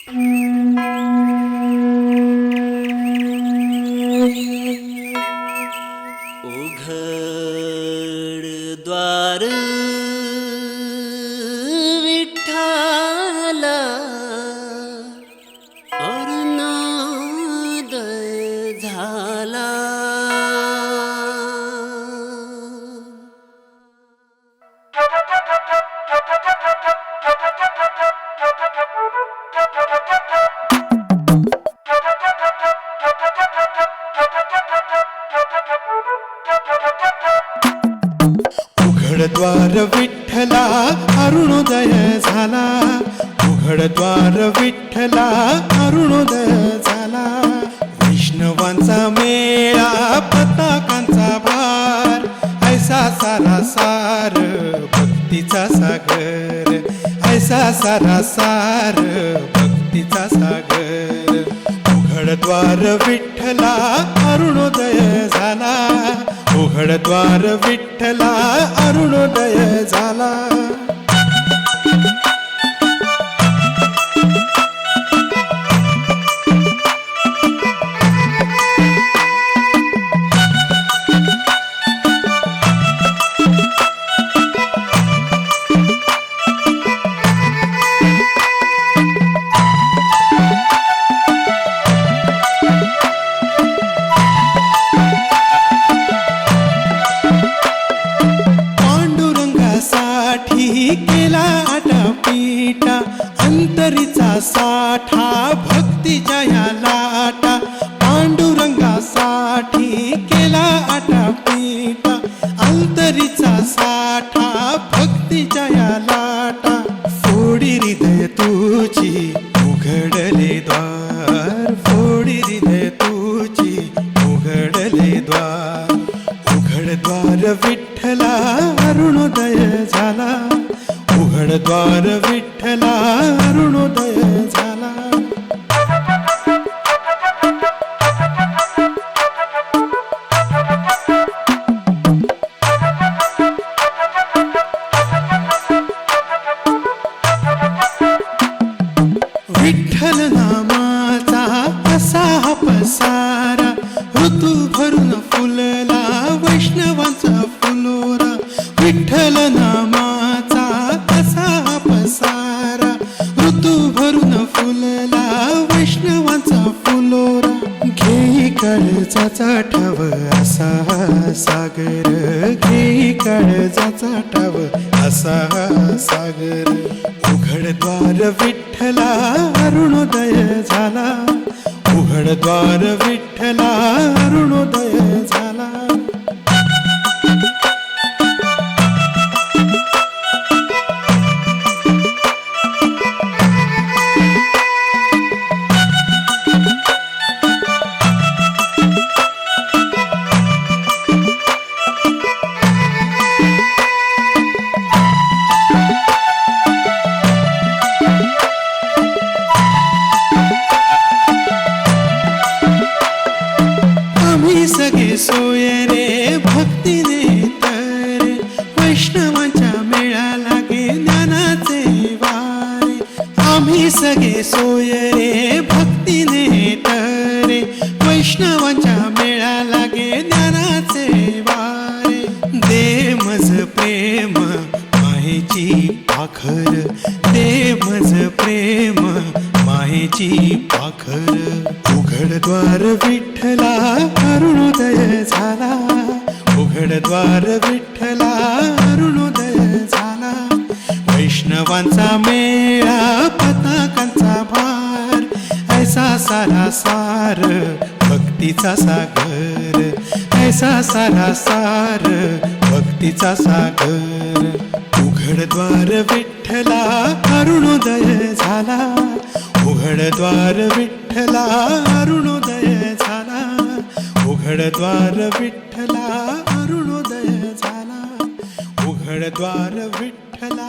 उघड द्वार विठ्ठला, अरुणोदय झाला. उघड द्वार विठ्ठला, अरुणोदय झाला. उघड द्वार विठ्ठला, अरुणोदय झाला. वैष्णवांचा मेळा, पताकांचा भार, ऐसा सारा सार भक्तीचा सागर. ऐसा सारा सार भक्तीचा सागर. उघड द्वार विठ्ठला, अरुणोदय झाला. उघड द्वार विठ्ठला, अरुणोदय झाला. केला आटापिटा, अंतरीचा साठा भक्तीच्या या लाटा. पांडुरंगासाठी केला आटापिटा, अंतरीचा साठा भक्तीच्या या लाटा. फोडी हृदय तुझी, उघडले द्वार. फोडी हृदय तुझी, उघडले द्वार. उघड द्वार विठ्ठला, अरुणोदय झाला. उघड द्वार विठ्ठला, अरुणोदय झाला. विठ्ठल नामाचा असा हा पसारा, ऋतू भरून फुलला वैष्णवांचा फुलोरा. विठ्ठल नामाचा असा हा पसारा, ऋतू भरून फुलला वैष्णवांचा फुलोरा. घेई काळजाचा ठाव असा हा सागर. घेई काळजाचा ठाव असा हा सागर. उघड द्वार विठ्ठला, अरुणोदय झाला. उघड द्वार विठ्ठला, अरुणोदय झाला. सगळे सोय रे भक्तीने तरे, वैष्णवांच्या मेळा लागे ज्ञानाचे वारे. आम्ही सगळे सोय रे भक्तीने तरे, वैष्णवांच्या मेळा लागे ज्ञानाचे वारे. दे मज प्रेम माहेची पाखर. दे मज प्रेम माहेची पाखर. उघड द्वार विठ्ठला, अरुणोदय झाला. उघड द्वार विठ्ठला, अरुणोदय झाला. वैष्णवांचा मेळा, पताकांचा भार, ऐसा सारा सार भक्तीचा सागर. ऐसा सारा सार भक्तीचा सागर. उघड द्वार विठ्ठला, अरुणोदय झाला. उघड द्वार विठ्ठला, अरुणोदय झाला. उघड द्वार विठ्ठला, अरुणोदय झाला. उघड द्वार विठ्ठला.